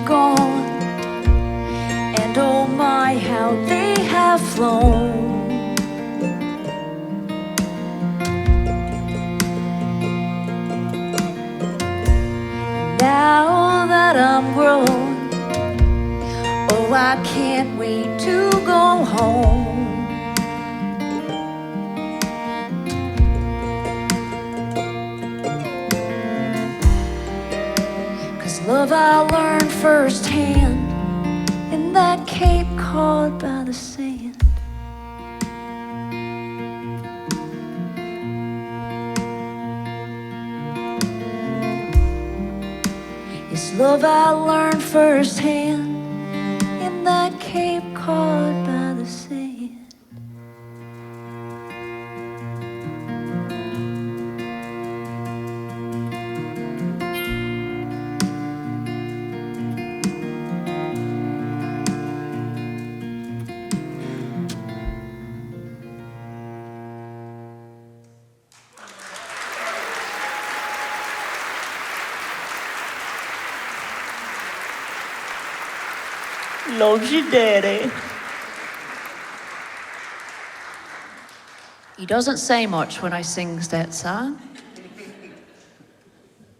Gone, and oh my, how they have flown. Now that I'm grown, oh, I can't wait to go home. Love I learned firsthand in that Cape Cod by the Sand. It's love I learned firsthand in that Cape Cod by the Sand. Loves you, Daddy. He doesn't say much when I sings that song.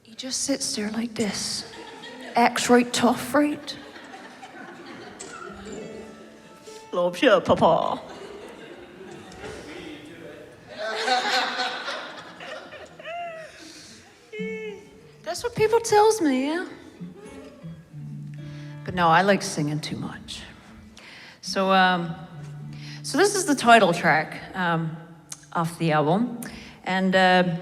He just sits there like this, acts right tough, right? Loves you, Papa. That's what people tells me, yeah. But no, I like singing too much. So this is the title track off the album, and this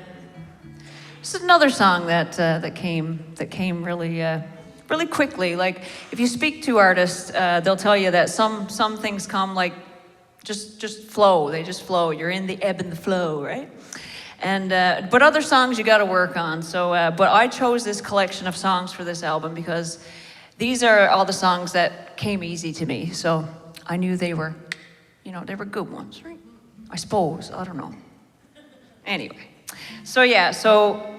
is another song that came really quickly. Like, if you speak to artists, they'll tell you that some things come like just flow. They just flow. You're in the ebb and the flow, right? And but other songs you got to work on. So, but I chose this collection of songs for this album because these are all the songs that came easy to me. So I knew they were, they were good ones, right? I suppose. I don't know. Anyway, so yeah, so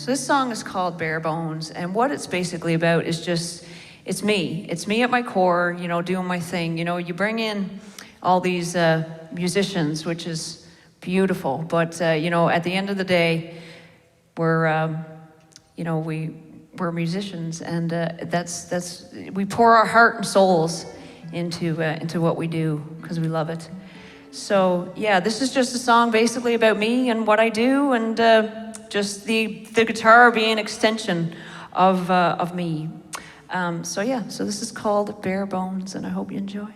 this song is called Bare Bones, and what it's basically about is just, it's me. It's me at my core, doing my thing. You bring in all these musicians, which is beautiful, but at the end of the day, we're, we're musicians, and that's we pour our heart and souls into what we do because we love it. So yeah, this is just a song basically about me and what I do, and just the guitar being an extension of me. So yeah, so this is called Bare Bones, and I hope you enjoy.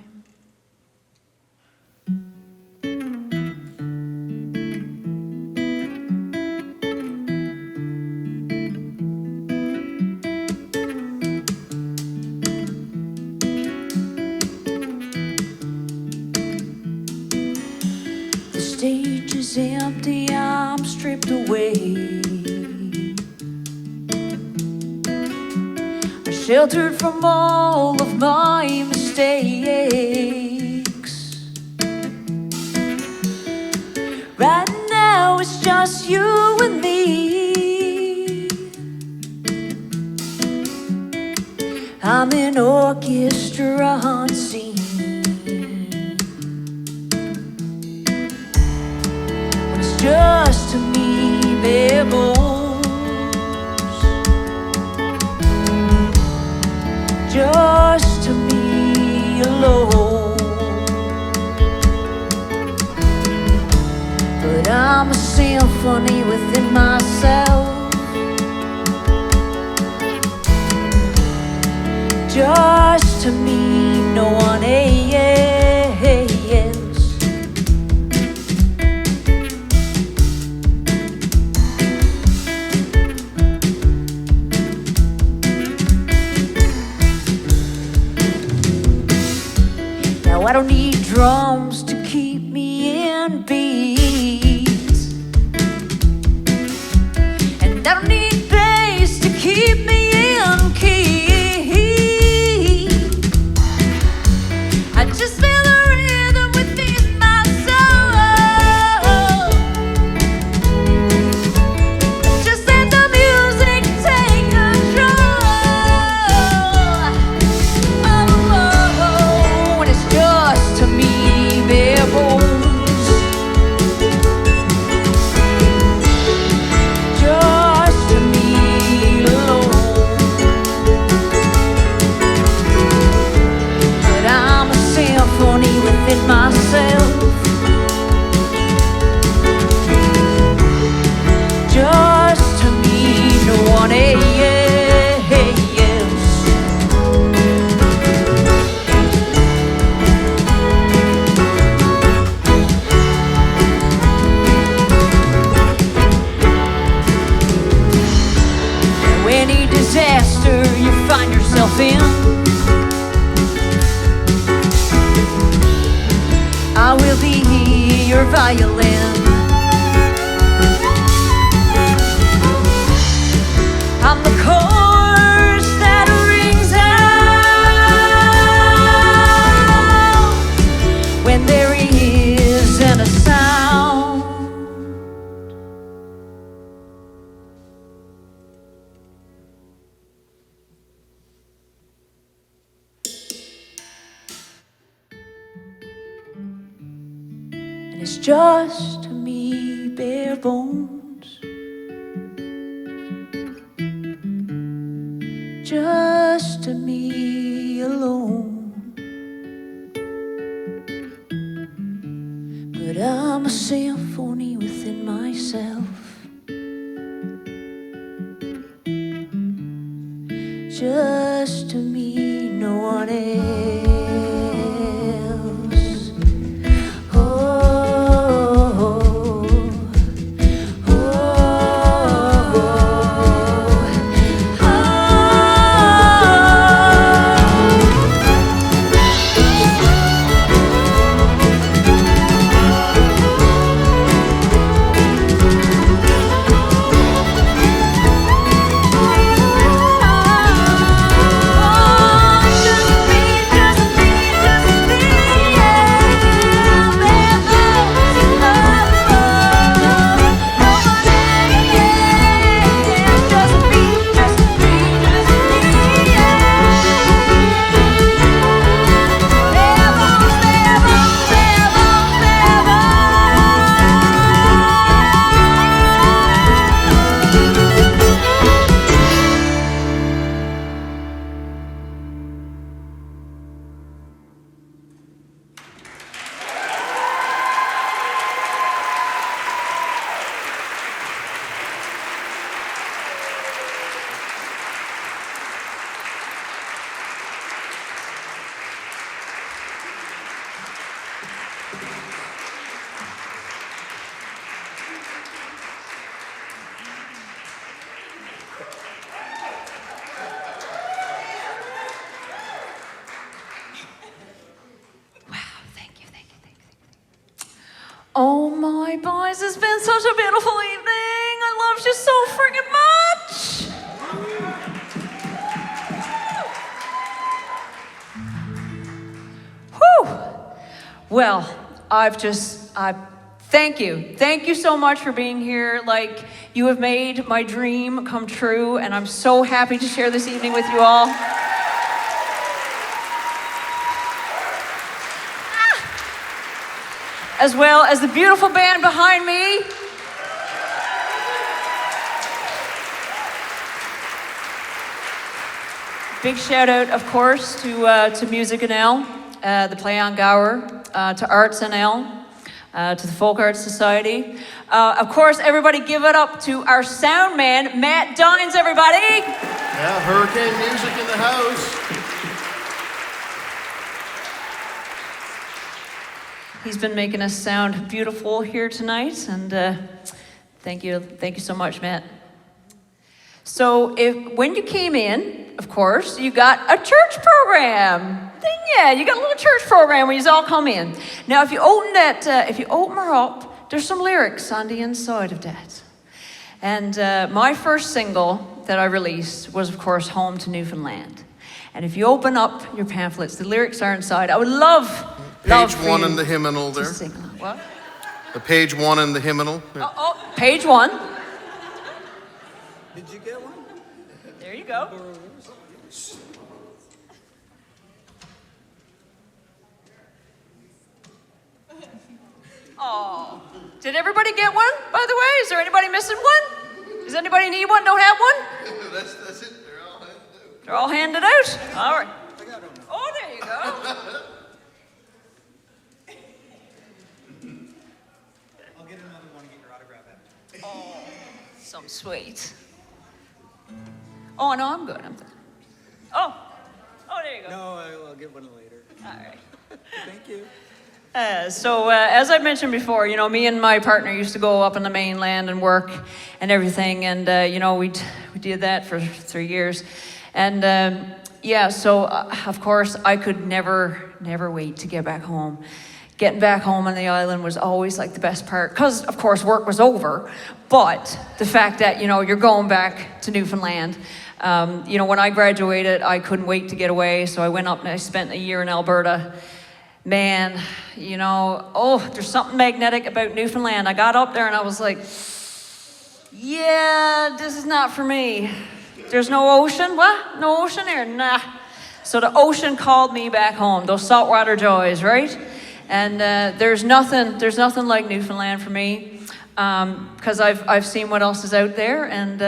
The stage is empty, I'm stripped away. Sheltered from all of my mistakes. Right now it's just you and me. I'm an orchestra unseen. When it's just me, bare bones. Just to me alone. But I'm a symphony within myself. Just to me, no one else. I don't need drums to keep me in beats, and I don't need bass to keep me in key. I just feel the rhythm within my soul. Just let the music take control. When it's just to me, bare bones. Just to me alone. But I'm a symphony within myself. Just to me, no one else. Any disaster you find yourself in, I will be your violin. I'm the chorus that rings out when there isn't a sound. It's just to me, bare bones. Just to me alone. But I'm a symphony within myself. Just to me, no one else. Just me, guys. It's been such a beautiful evening. I love you so freaking much. Whew. Well, thank you. Thank you so much for being here. Like, you have made my dream come true, and I'm so happy to share this evening with you all. As well as the beautiful band behind me. Big shout out, of course, to Music NL, the Play on Gower, to Arsenault, to the Folk Arts Society. Of course, everybody give it up to our sound man, Matt Dines, everybody. Yeah, Hurricane Music in the house. He's been making us sound beautiful here tonight, and thank you so much, Matt. So when you came in, of course, you got a church program. Yeah, you got a little church program where you all come in. Now, if you open her up, there's some lyrics on the inside of that. And my first single that I released was, of course, Home to Newfoundland. And if you open up your pamphlets, the lyrics are inside. I would love Page 1 in the hymnal there. sing along. What? The page 1 in the hymnal. Yeah. Oh, page 1. Did you get one? There you go. Oh, did everybody get one, by the way? Is there anybody missing one? Does anybody need one, don't have one? That's it. They're all handed out. They're all handed out? All right. Oh, there you go. I'll get another one and get your autograph after. Oh, so sweet. Oh, no, I'm good. Oh, there you go. No, I'll get one later. All right. Thank you. So as I mentioned before, me and my partner used to go up on the mainland and work and everything, and we did that for 3 years, and so of course I could never wait to get back home. Getting back home on the island was always like the best part, because of course work was over, but the fact that you're going back to Newfoundland. When I graduated, I couldn't wait to get away, so I went up and I spent a year in Alberta. Man, there's something magnetic about Newfoundland. I got up there and I was like, yeah, this is not for me. There's no ocean? What? No ocean here? Nah. So the ocean called me back home, those saltwater joys, right? And there's nothing like Newfoundland for me, because I've seen what else is out there, and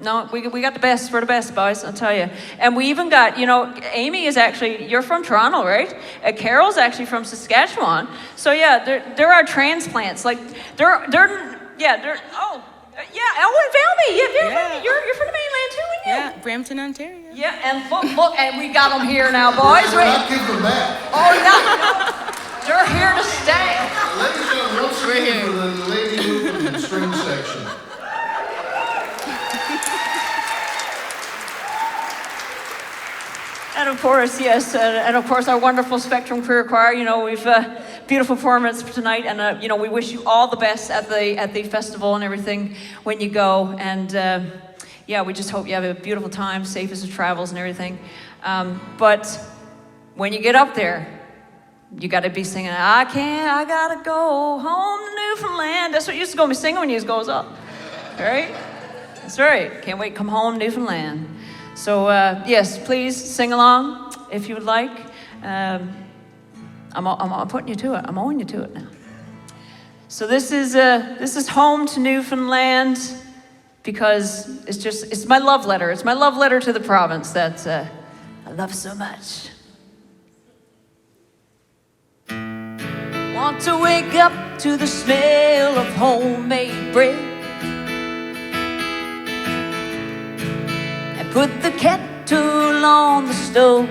No, we got the best. We're the best, boys, I'll tell you. And we even got, Amy is actually, you're from Toronto, right? Carole's actually from Saskatchewan. So yeah, there are transplants. Like, and Valmy, you're from the mainland too, aren't you? Yeah, Brampton, Ontario. Yeah, and look, and we got them here now, boys. We're not giving them back. Oh, no. They're here to stay. Ladies and gentlemen, once again for the lady movement and string section. And of course, yes, and of course our wonderful Spectrum Queer Choir. We've beautiful performance for tonight, and we wish you all the best at the festival and everything when you go. And we just hope you have a beautiful time, safe as it travels and everything. But when you get up there, you got to be singing, I gotta go home to Newfoundland. That's what you used to go be singing when you goes up, right? That's right. Can't wait, come home, Newfoundland. So yes, please sing along if you would like. I'm putting you to it. I'm owing you to it now. So this is Home to Newfoundland, because it's my love letter. It's my love letter to the province that I love so much. Want to wake up to the smell of homemade bread. Put the kettle on the stove.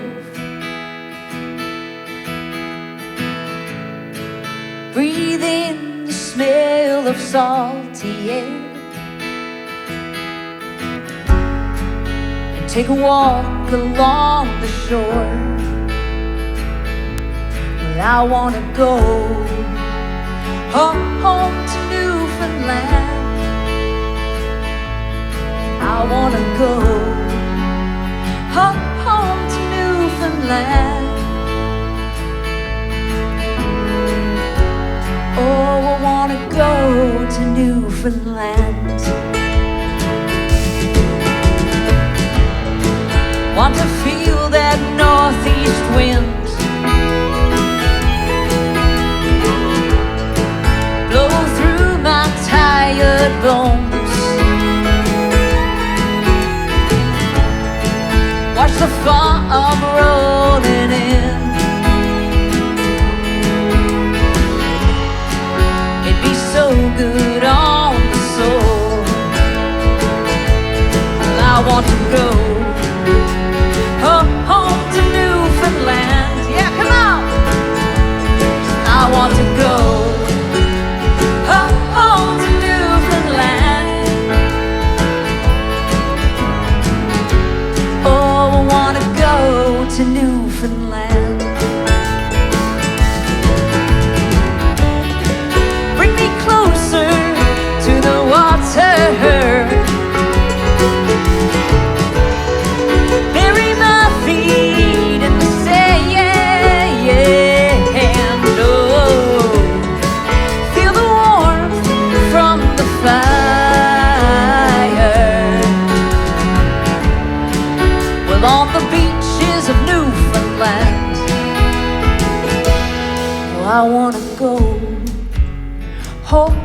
Breathe in the smell of salty air. And take a walk along the shore. Well, I wanna go home to Newfoundland. I wanna go home to Newfoundland. Oh, I wanna go to Newfoundland. Want to feel that northeast wind blow through my tired bones. Watch the farm rolling in. It'd be so good on the soul. Well, I want to go home to Newfoundland. Yeah, come on. I want to go home to Newfoundland. Oh, I want to go to Newfoundland. Bring me closer to the water. Bury my feet in the sand. Oh, feel the warmth from the fire. Well, on the beaches of Newfoundland, oh, I wanna go home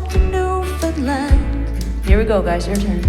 to Newfoundland. Here we go, guys, your turn.